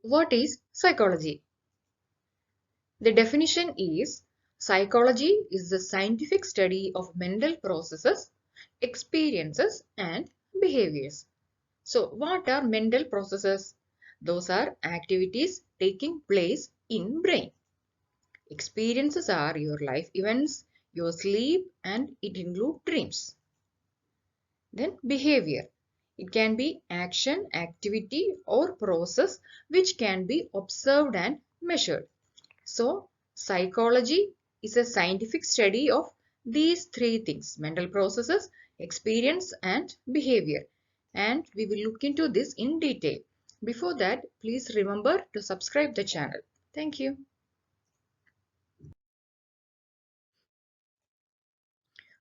what is psychology? The definition is psychology is the scientific study of mental processes, experiences, and behaviors. So, what are mental processes? Those are activities taking place in brain. Experiences are your life events, your sleep, and it includes dreams. Then behavior. It can be action, activity, or process which can be observed and measured. So, psychology is a scientific study of these three things: mental processes, experience, and behavior. And we will look into this in detail. Before that, please remember to subscribe the channel. Thank you.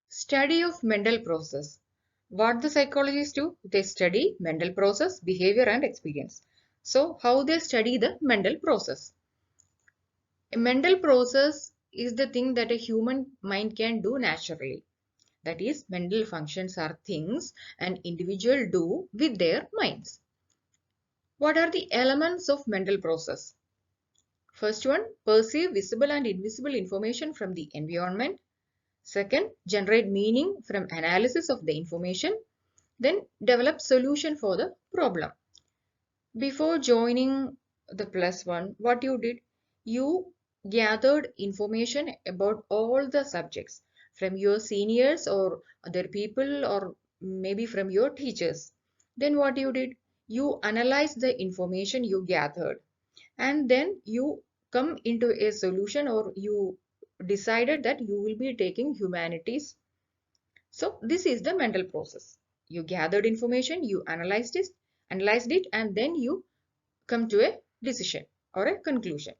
Study of mental process. What the psychologists do? They study mental process, behavior, and experience. So, how they study the mental process? A mental process is the thing that a human mind can do naturally. That is, mental functions are things an individual do with their minds. What are the elements of mental process? First one, perceive visible and invisible information from the environment. Second, generate meaning from analysis of the information. Then develop solution for the problem. Before joining the +1, what you did? You gathered information about all the subjects from your seniors or other people or maybe from your teachers. Then what you did? You analyzed the information you gathered and then you come into a solution or you decided that you will be taking humanities. So this is the mental process. You gathered information, you analyzed it, and then you come to a decision or a conclusion.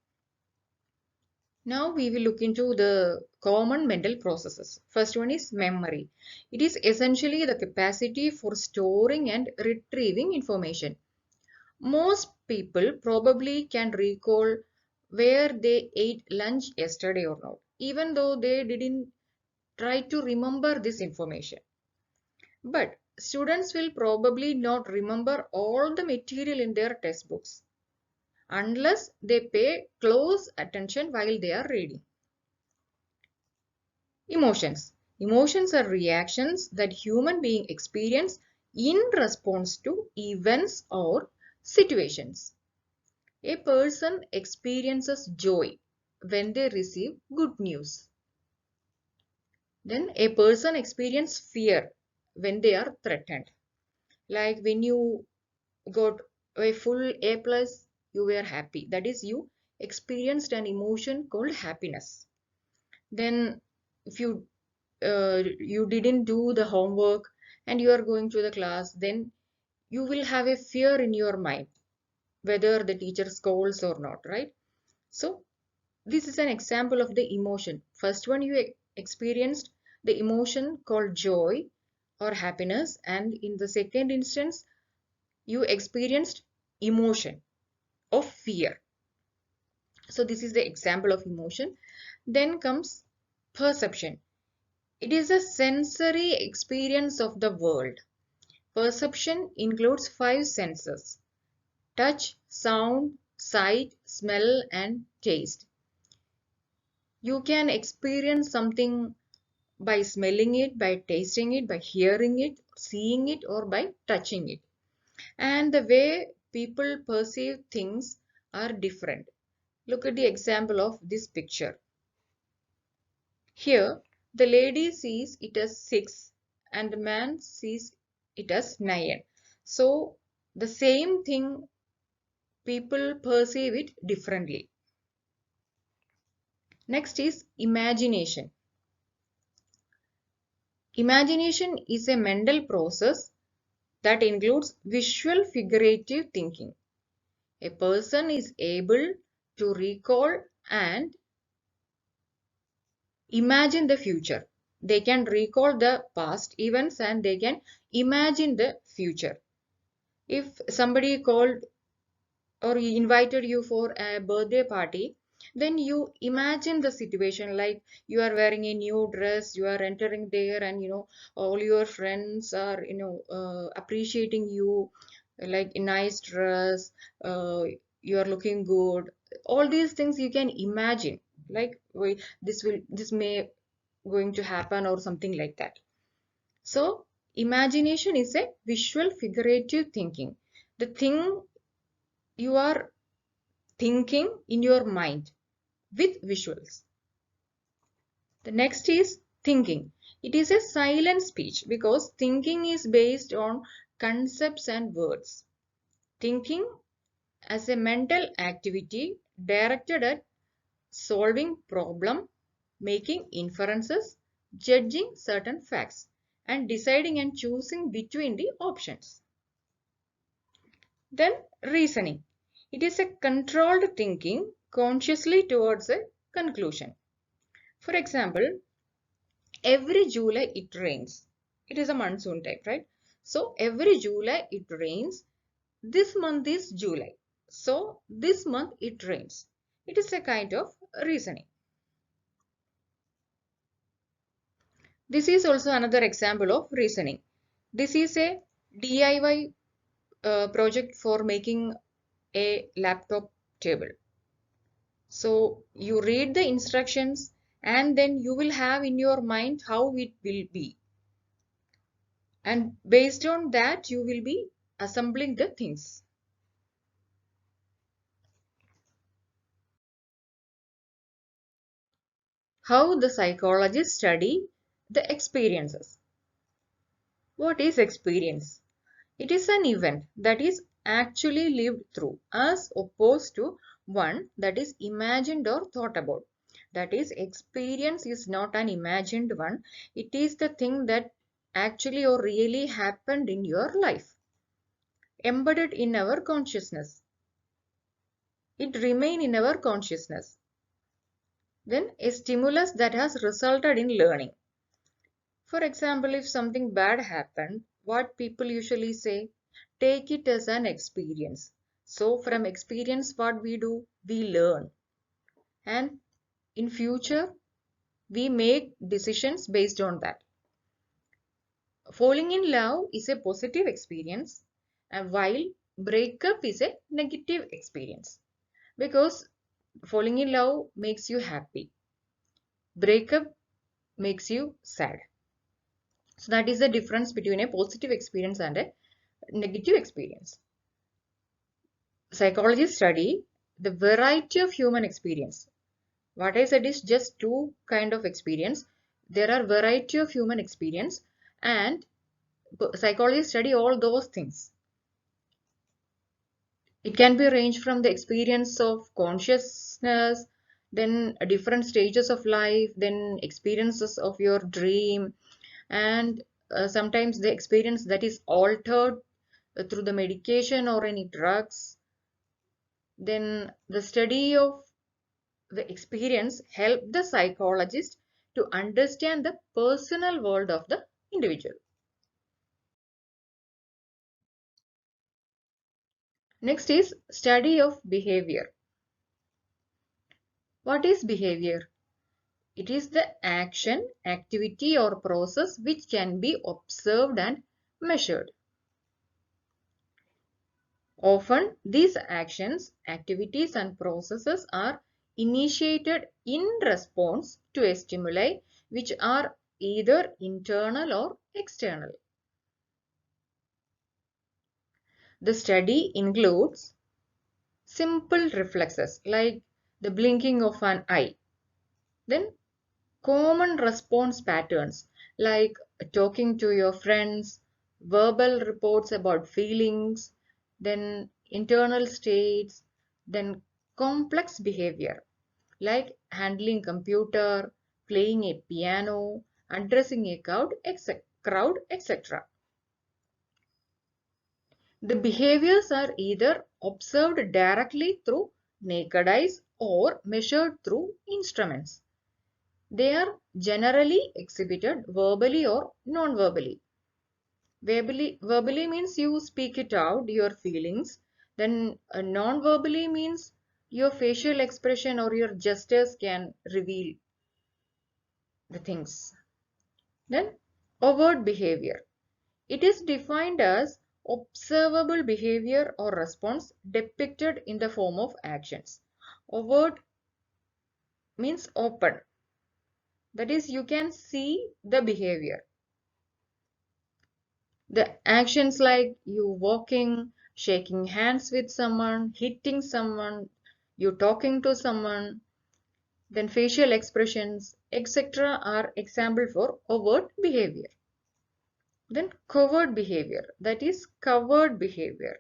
Now we will look into the common mental processes. First one is memory. It is essentially the capacity for storing and retrieving information. Most people probably can recall where they ate lunch yesterday or not, even though they didn't try to remember this information. But students will probably not remember all the material in their textbooks unless they pay close attention while they are reading. Emotions. Emotions are reactions that human beings experience in response to events or situations. A person experiences joy when they receive good news. Then a person experiences fear when they are threatened. Like when you got a full A plus, you were happy. That is, you experienced an emotion called happiness. Then if you didn't do the homework and you are going to the class, then you will have a fear in your mind whether the teacher scolds or not, right? So this is an example of the emotion. First one, you experienced the emotion called joy or happiness, and in the second instance you experienced emotion of fear. So this is the example of emotion. Then comes perception. It is a sensory experience of the world. Perception includes 5 senses: touch, sound, sight, smell, and taste. You can experience something by smelling it, by tasting it, by hearing it, seeing it, or by touching it. And the way people perceive things are different. Look at the example of this picture. Here, the lady sees it as 6 and the man sees it as 9. So, the same thing, people perceive it differently. Next is imagination. Imagination is a mental process that includes visual figurative thinking. A person is able to recall and imagine the future. They can recall the past events and they can imagine the future. If somebody called or invited you for a birthday party, then you imagine the situation like you are wearing a new dress, you are entering there, and all your friends are appreciating you like a nice dress, you are looking good. All these things you can imagine, like this may going to happen or something like that. So imagination is a visual figurative thinking. The thing you are thinking in your mind with visuals. The next is thinking. It is a silent speech because thinking is based on concepts and words. Thinking as a mental activity directed at solving problem, making inferences, judging certain facts, and deciding and choosing between the options. Then reasoning. It is a controlled thinking consciously towards a conclusion. For example, every July it rains. It is a monsoon type, right? So every July it rains. This month is July. So this month it rains. It is a kind of reasoning. This is also another example of reasoning. This is a DIY project for making a laptop table. So you read the instructions and then you will have in your mind how it will be. And based on that, you will be assembling the things. How the psychologists study the experiences. What is experience? It is an event that is actually lived through as opposed to one that is imagined or thought about. That is, experience is not an imagined one. It is the thing that actually or really happened in your life, embedded in our consciousness. It remains in our consciousness. Then a stimulus that has resulted in learning. For example, if something bad happened, what people usually say, take it as an experience. So from experience, what we do, we learn. And in future, we make decisions based on that. Falling in love is a positive experience, and while breakup is a negative experience. Because falling in love makes you happy. Breakup makes you sad. So that is the difference between a positive experience and a negative experience. Psychologists study the variety of human experience. What I said is just two kind of experience. There are variety of human experience and psychologists study all those things. It can be ranged from the experience of consciousness, then different stages of life, then experiences of your dream, and sometimes the experience that is altered through the medication or any drugs. Then the study of the experience help the psychologist to understand the personal world of the individual. Next is study of behavior. What is behavior? It is the action, activity or process which can be observed and measured. Often these actions, activities and processes are initiated in response to a stimuli which are either internal or external. The study includes simple reflexes like the blinking of an eye, then common response patterns like talking to your friends, verbal reports about feelings, then internal states, then complex behavior like handling computer, playing a piano, addressing a crowd, etc. The behaviors are either observed directly through naked eyes or measured through instruments. They are generally exhibited verbally or non-verbally. Verbally means you speak it out, your feelings. Then non-verbally means your facial expression or your gestures can reveal the things. Then overt behavior. It is defined as observable behavior or response depicted in the form of actions. Overt means open. That is, you can see the behavior. The actions like you walking, shaking hands with someone, hitting someone, you talking to someone, then facial expressions, etc. are example for overt behavior. Then covert behavior, that is covered behavior.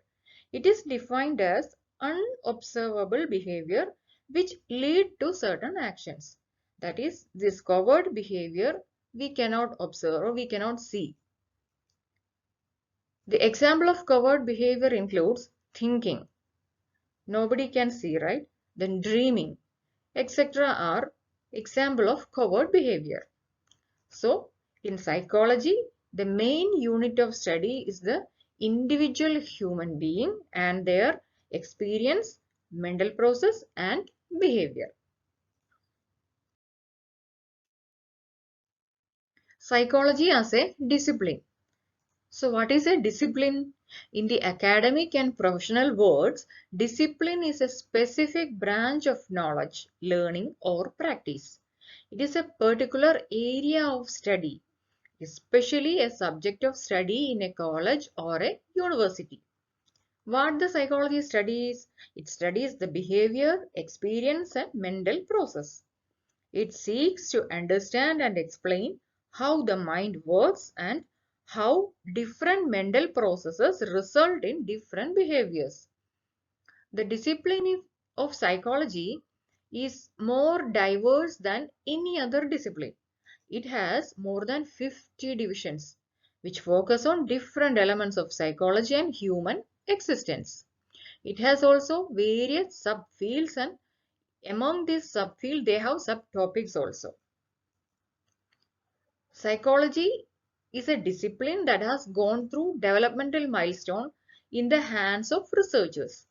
It is defined as unobservable behavior which lead to certain actions. That is, this covered behavior we cannot observe or we cannot see. The example of covert behavior includes thinking. Nobody can see, right? Then dreaming, etc. are example of covert behavior. So, in psychology, the main unit of study is the individual human being and their experience, mental process and behavior. Psychology as a discipline. So what is a discipline? In the academic and professional words, discipline is a specific branch of knowledge, learning or practice. It is a particular area of study, especially a subject of study in a college or a university. What the psychology studies? It studies the behavior, experience and mental process. It seeks to understand and explain how the mind works and how different mental processes result in different behaviors. The discipline of psychology is more diverse than any other discipline. It has more than 50 divisions which focus on different elements of psychology and human existence. It has also various subfields, and among these subfields they have subtopics also. Psychology is a discipline that has gone through developmental milestone in the hands of researchers.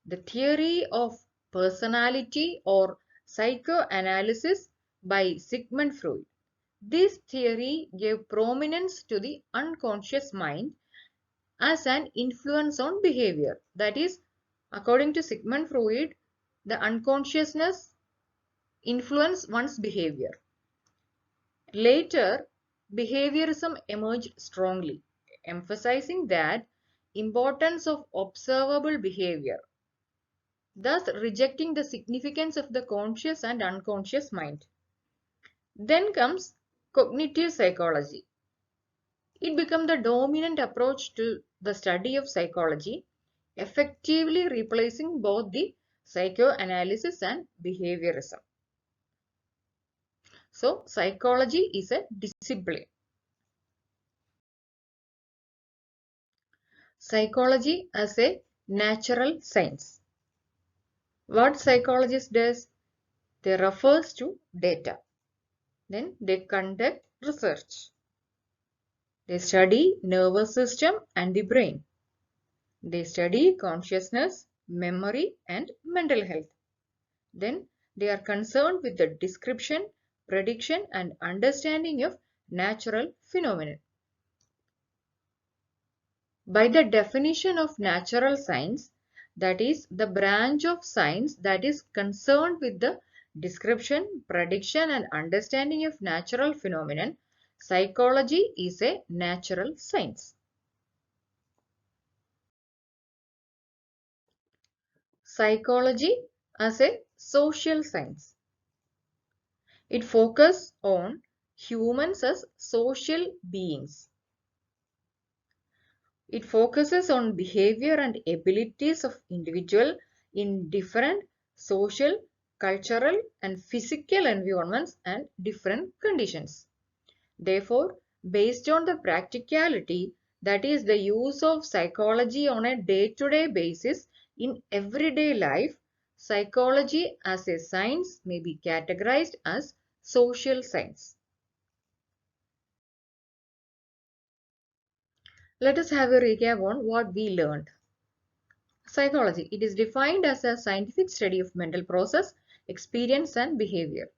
The theory of personality or psychoanalysis by Sigmund Freud. This theory gave prominence to the unconscious mind as an influence on behavior. That is, according to Sigmund Freud, the unconsciousness influences one's behavior. Later, behaviorism emerged strongly, emphasizing that importance of observable behavior, thus rejecting the significance of the conscious and unconscious mind. Then comes cognitive psychology. It became the dominant approach to the study of psychology, effectively replacing both the psychoanalysis and behaviorism. So, psychology is a discipline. Psychology as a natural science. What psychologist does? They refers to data. Then they conduct research. They study nervous system and the brain. They study consciousness, memory and mental health. Then they are concerned with the description, prediction and understanding of natural phenomena. By the definition of natural science, that is the branch of science that is concerned with the description, prediction and understanding of natural phenomena, psychology is a natural science. Psychology as a social science. It focuses on humans as social beings. It focuses on behavior and abilities of individuals in different social, cultural and physical environments and different conditions. Therefore, based on the practicality, that is the use of psychology on a day-to-day basis in everyday life, psychology as a science may be categorized as social science. Let us have a recap on what we learned. Psychology. It is defined as a scientific study of mental process, experience and behavior.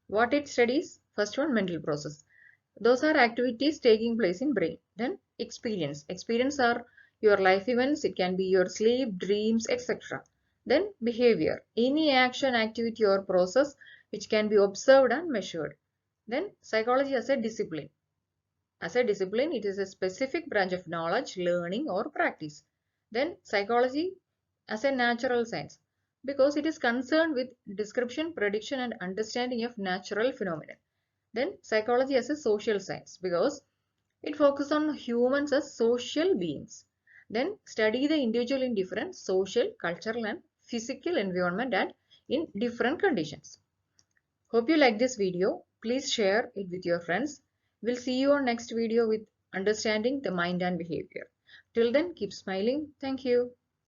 What it studies? First one, mental process. Those are activities taking place in brain. Then experience. Experience are your life events, it can be your sleep, dreams, etc. Then behavior, any action, activity or process which can be observed and measured. Then psychology as a discipline. As a discipline, it is a specific branch of knowledge, learning or practice. Then psychology as a natural science, because it is concerned with description, prediction and understanding of natural phenomena. Then psychology as a social science, because it focuses on humans as social beings. Then study the individual in different social, cultural and physical environment and in different conditions. Hope you like this video. Please share it with your friends. We'll see you on next video with understanding the mind and behavior. Till then, keep smiling. Thank you.